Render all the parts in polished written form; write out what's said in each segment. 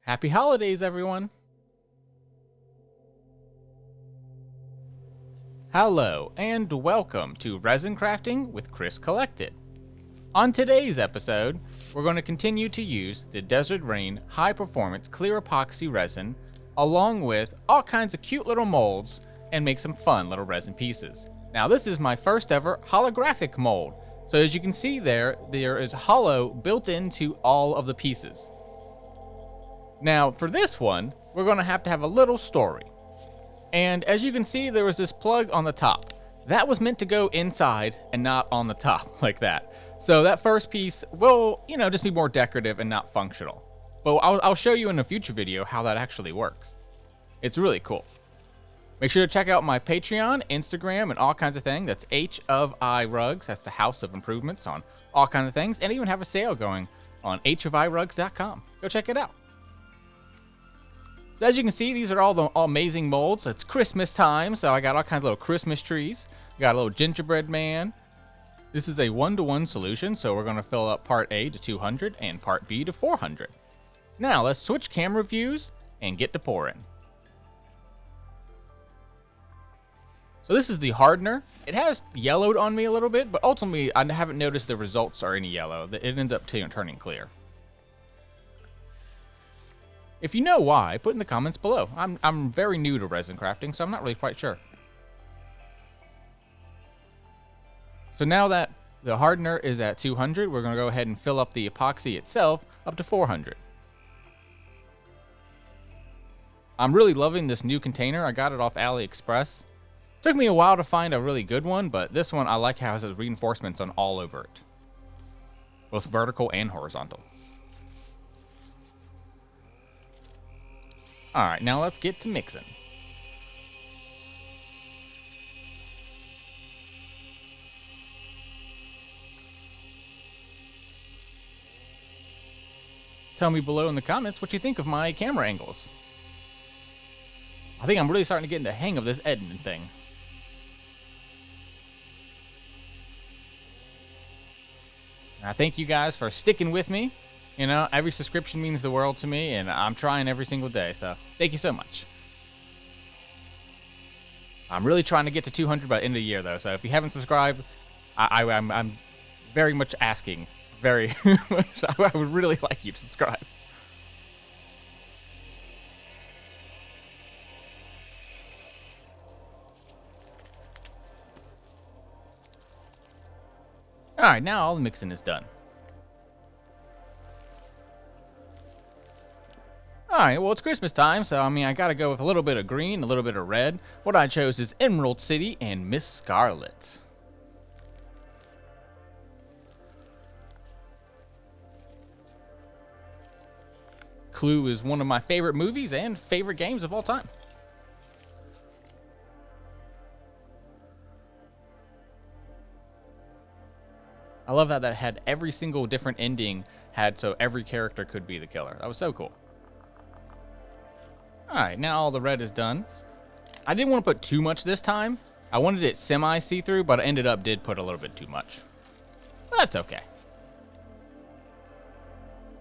Happy holidays, everyone! Hello, and welcome to Resin Crafting with Chris Collected. On today's episode, we're going to continue to use the Desert Rain High Performance Clear Epoxy Resin, along with all kinds of cute little molds, and make some fun little resin pieces. Now, this is my first ever holographic mold, so as you can see there is holo built into all of the pieces. Now, for this one, we're going to have a little story. And as you can see, there was this plug on the top. That was meant to go inside and not on the top like that. So that first piece will, just be more decorative and not functional. But I'll show you in a future video how that actually works. It's really cool. Make sure to check out my Patreon, Instagram, and all kinds of things. That's H of I Rugs. That's the House of Improvements on all kinds of things. And even have a sale going on hofirugs.com. Go check it out. So as you can see, these are all the amazing molds. It's Christmas time, so I got all kinds of little Christmas trees. Got a little gingerbread man. This is a 1-to-1 solution, so we're going to fill up part A to 200 and part B to 400. Now let's switch camera views and get to pouring. So this is the hardener. It has yellowed on me a little bit, but ultimately I haven't noticed the results are any yellow. It ends up turning clear. If you know why, put in the comments below. I'm very new to resin crafting, so I'm not really quite sure. So now that the hardener is at 200, we're going to go ahead and fill up the epoxy itself up to 400. I'm really loving this new container. I got it off AliExpress. Took me a while to find a really good one, but this one I like how it has reinforcements on all over it. Both vertical and horizontal. Alright, now let's get to mixing. Tell me below in the comments what you think of my camera angles. I think I'm really starting to get in the hang of this editing thing. I thank you guys for sticking with me. Every subscription means the world to me, and I'm trying every single day, so thank you so much. I'm really trying to get to 200 by the end of the year, though, so if you haven't subscribed, I'm very much asking. Very much. I would really like you to subscribe. Alright, now all the mixing is done. Alright, well, it's Christmas time, so I gotta go with a little bit of green, a little bit of red. What I chose is Emerald City and Miss Scarlet. Clue is one of my favorite movies and favorite games of all time. I love how that had every single different ending so every character could be the killer. That was so cool. Alright, now all the red is done. I didn't want to put too much this time. I wanted it semi-see-through, but I did put a little bit too much. But that's okay.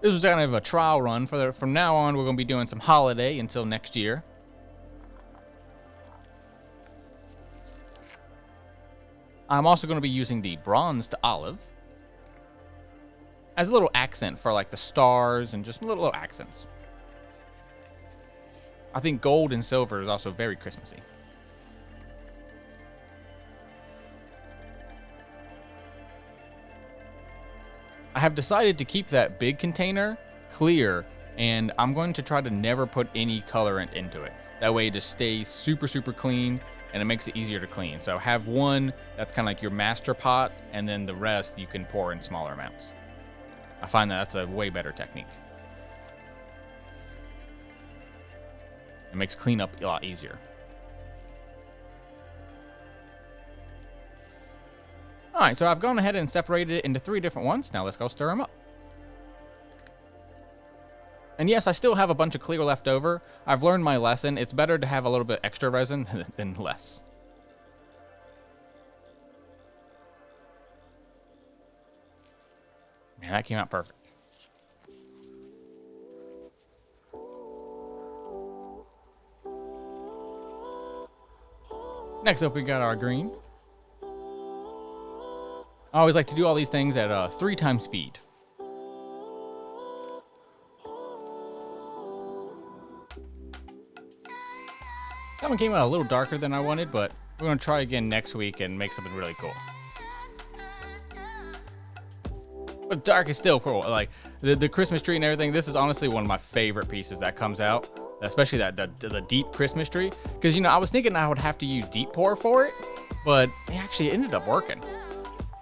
This was kind of a trial run. From now on, we're going to be doing some holiday until next year. I'm also going to be using the bronzed olive as a little accent for like the stars and just little accents. I think gold and silver is also very Christmassy. I have decided to keep that big container clear, and I'm going to try to never put any colorant into it. That way it just stays super, super clean, and it makes it easier to clean. So have one that's kind of like your master pot, and then the rest you can pour in smaller amounts. I find that's a way better technique. It makes cleanup a lot easier. Alright, so I've gone ahead and separated it into 3 different ones. Now let's go stir them up. And yes, I still have a bunch of clear left over. I've learned my lesson. It's better to have a little bit extra resin than less. Man, that came out perfect. Next up, we got our green. I always like to do all these things at 3 times speed. That one came out a little darker than I wanted, but we're going to try again next week and make something really cool. But dark is still cool. Like the Christmas tree and everything, this is honestly one of my favorite pieces that comes out, especially the deep Christmas tree. Because, you know, I was thinking I would have to use deep pour for it, but it actually ended up working.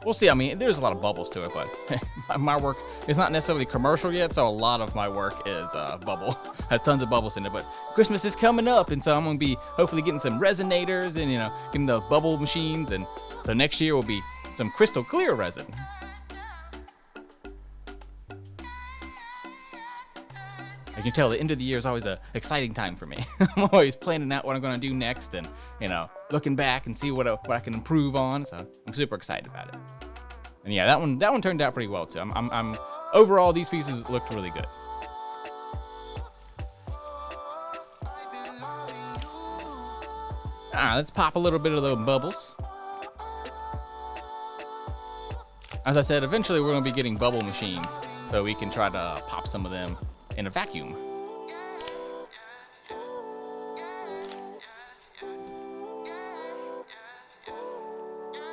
We'll see. I mean, there's a lot of bubbles to it, but my work is not necessarily commercial yet, so a lot of my work is bubble. Has tons of bubbles in it, but Christmas is coming up, and so I'm going to be hopefully getting some resonators and, you know, getting the bubble machines, and so next year will be some crystal clear resin. I can tell the end of the year is always an exciting time for me. I'm always planning out what I'm going to do next and, you know, looking back and see what I can improve on. So I'm super excited about it. And yeah, that one turned out pretty well too. I'm overall, these pieces looked really good. Let's pop a little bit of those bubbles. As I said, eventually we're going to be getting bubble machines so we can try to pop some of them in a vacuum.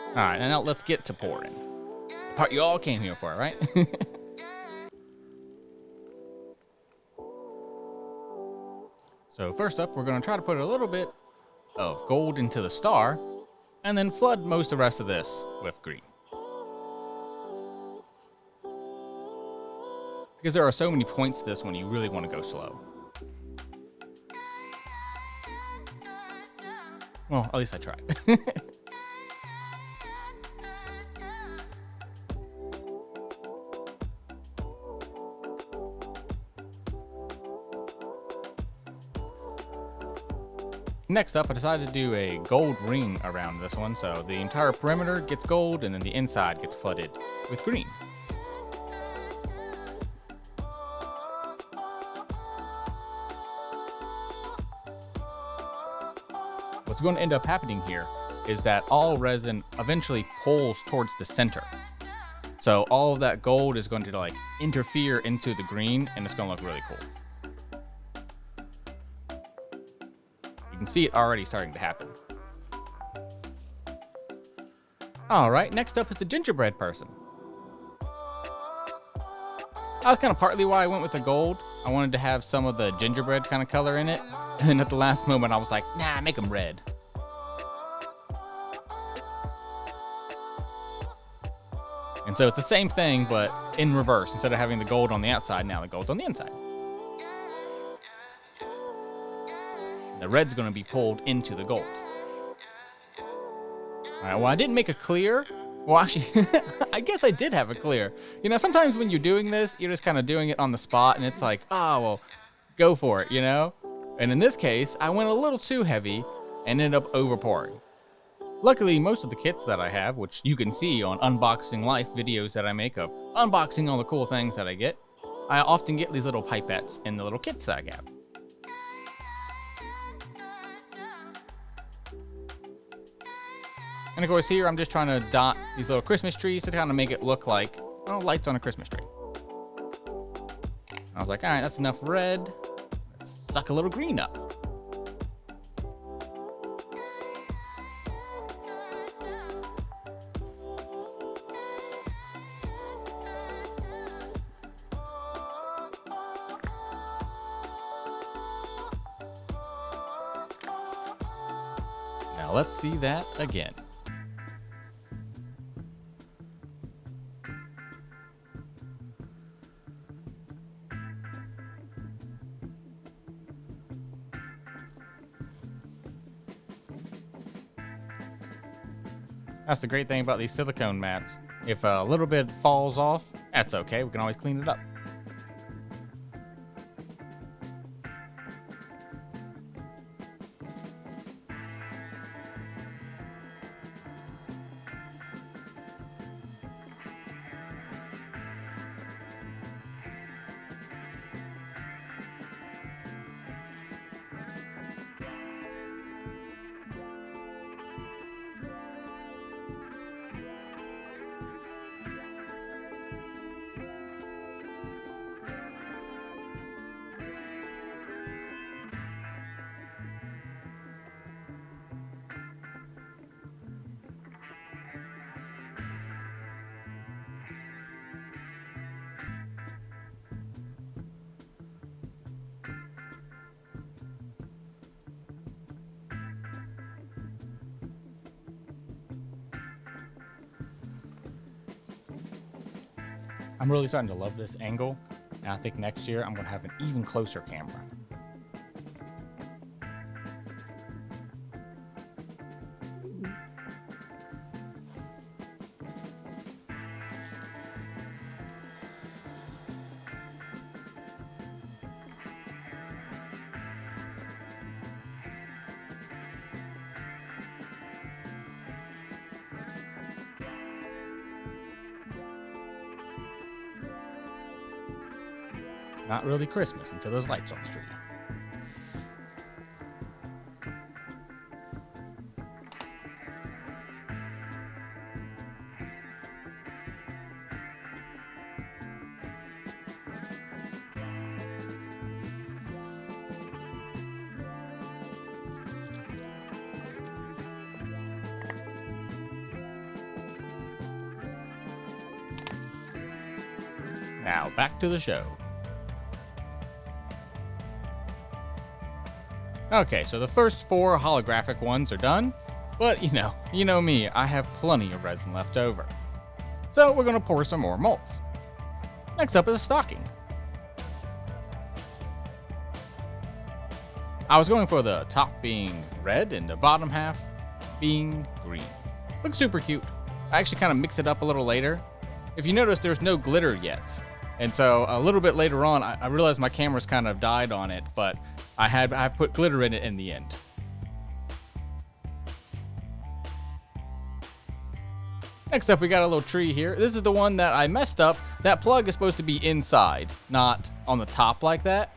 All right, and now let's get to pouring. The part you all came here for, right? So first up, we're going to try to put a little bit of gold into the star, and then flood most of the rest of this with green. Because there are so many points to this one, you really want to go slow. Well, at least I tried. Next up, I decided to do a gold ring around this one, so the entire perimeter gets gold, and then the inside gets flooded with green. What's going to end up happening here is that all resin eventually pulls towards the center. So all of that gold is going to like interfere into the green, and it's going to look really cool. You can see it already starting to happen. All right, next up is the gingerbread person. That was kind of partly why I went with the gold. I wanted to have some of the gingerbread kind of color in it. And then at the last moment, I was like, nah, make them red. And so it's the same thing, but in reverse. Instead of having the gold on the outside, now the gold's on the inside. The red's going to be pulled into the gold. All right, well, I didn't make a clear. Well, actually, I guess I did have a clear. You know, sometimes when you're doing this, you're just kind of doing it on the spot, and it's like, oh, well, go for it, you know? And in this case, I went a little too heavy and ended up over pouring. Luckily, most of the kits that I have, which you can see on Unboxing Life videos that I make of unboxing all the cool things that I get, I often get these little pipettes in the little kits that I have. And of course here, I'm just trying to dot these little Christmas trees to kind of make it look like, well, lights on a Christmas tree. I was like, all right, that's enough red. Let's suck a little green up. Now let's see that again. That's the great thing about these silicone mats. If a little bit falls off, that's okay. We can always clean it up. I'm really starting to love this angle, and I think next year I'm going to have an even closer camera. Not really Christmas until there's lights on the tree. Now back to the show. Okay, so the first 4 holographic ones are done, but you know me, I have plenty of resin left over. So we're gonna pour some more molds. Next up is a stocking. I was going for the top being red and the bottom half being green. Looks super cute. I actually kind of mix it up a little later. If you notice, there's no glitter yet. And so a little bit later on, I realized my camera's kind of died on it, but I've put glitter in it in the end. Next up, we got a little tree here. This is the one that I messed up. That plug is supposed to be inside, not on the top like that.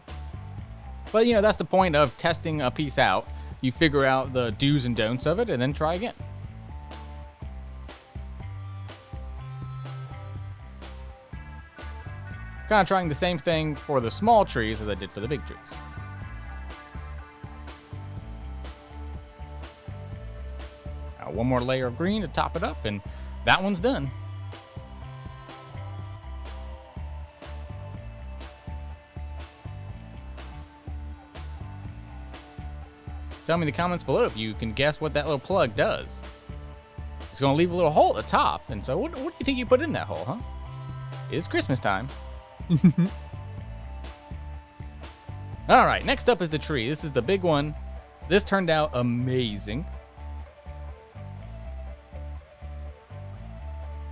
But that's the point of testing a piece out. You figure out the do's and don'ts of it and then try again. Kind of trying the same thing for the small trees as I did for the big trees. Now one more layer of green to top it up, and that one's done. Tell me in the comments below if you can guess what that little plug does. It's going to leave a little hole at the top, and so what do you think you put in that hole, huh? It's Christmas time. All right, next up is the tree. This is the big one. This turned out amazing.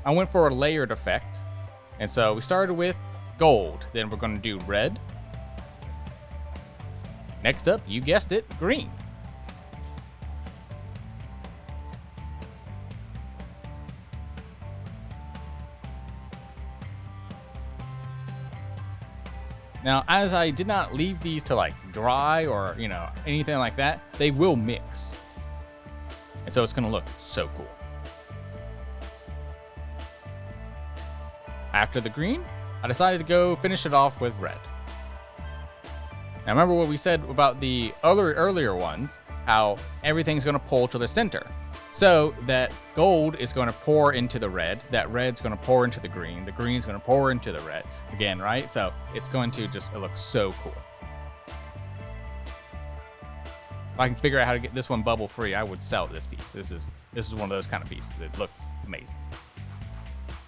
I went for a layered effect. And so we started with gold. Then we're going to do red. Next up, you guessed it, green. Now, as I did not leave these to like dry or, anything like that, they will mix. And so it's gonna look so cool. After the green, I decided to go finish it off with red. Now remember what we said about the earlier ones, how everything's gonna pull to the center. So that gold is going to pour into the red, that red's going to pour into the green's going to pour into the red again, right? So it's going to it looks so cool. If I can figure out how to get this one bubble free, I would sell this piece. This is one of those kind of pieces. It looks amazing.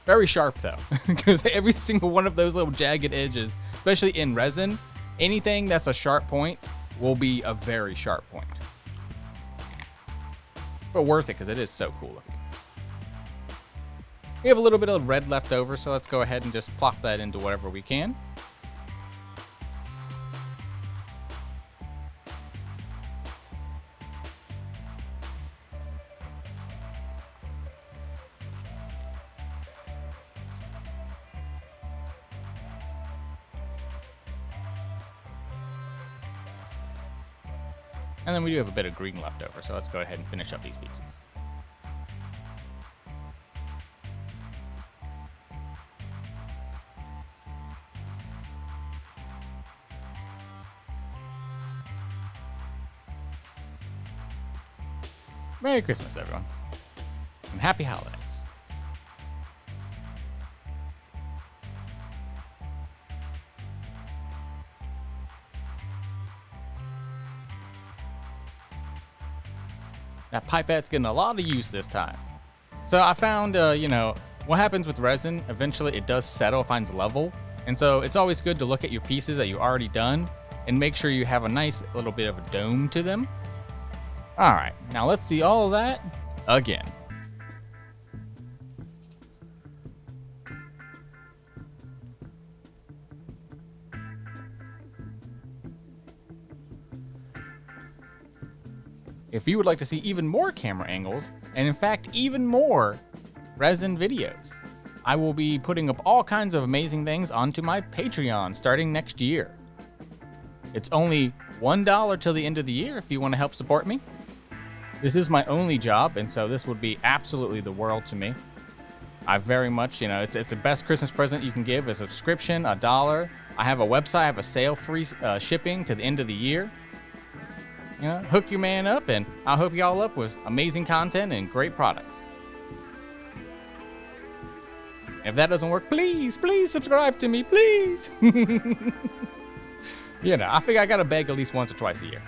Very sharp though, because every single one of those little jagged edges, especially in resin, anything that's a sharp point will be a very sharp point. But worth it because it is so cool looking. We have a little bit of red left over, so let's go ahead and just plop that into whatever we can. And then we do have a bit of green left over, so let's go ahead and finish up these pieces. Merry Christmas, everyone, and happy holidays. That pipette's getting a lot of use this time. So I found, what happens with resin, eventually it does settle, finds level. And so it's always good to look at your pieces that you already done and make sure you have a nice little bit of a dome to them. All right, now let's see all of that again. If you would like to see even more camera angles, and in fact, even more resin videos, I will be putting up all kinds of amazing things onto my Patreon starting next year. It's only $1 till the end of the year if you want to help support me. This is my only job, and so this would be absolutely the world to me. I very much, it's the best Christmas present you can give, a subscription, $1. I have a website, I have a sale-free shipping to the end of the year. Hook your man up, and I'll hook y'all up with amazing content and great products. If that doesn't work, please subscribe to me, please. I figure I gotta beg at least once or twice a year.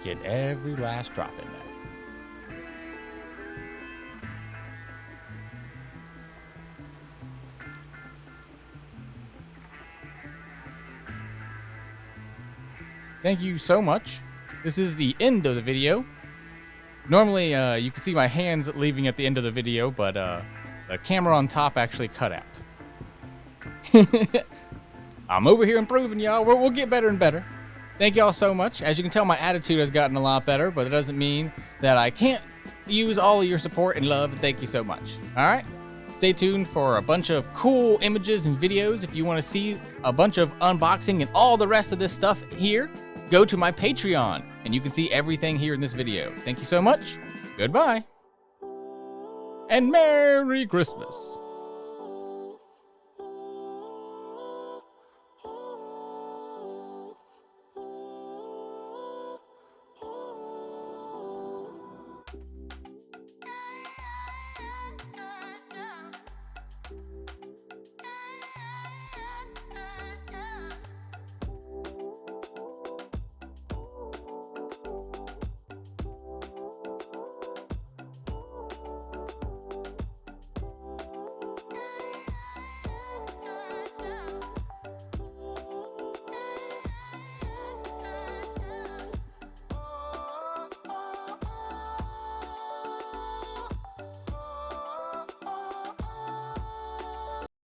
Get every last drop in there. Thank you so much. This is the end of the video. Normally, you can see my hands leaving at the end of the video, but the camera on top actually cut out. I'm over here improving, y'all. We'll get better and better. Thank y'all so much. As you can tell, my attitude has gotten a lot better, but it doesn't mean that I can't use all of your support and love, and thank you so much. All right? Stay tuned for a bunch of cool images and videos. If you want to see a bunch of unboxing and all the rest of this stuff here, go to my Patreon, and you can see everything here in this video. Thank you so much. Goodbye. And Merry Christmas.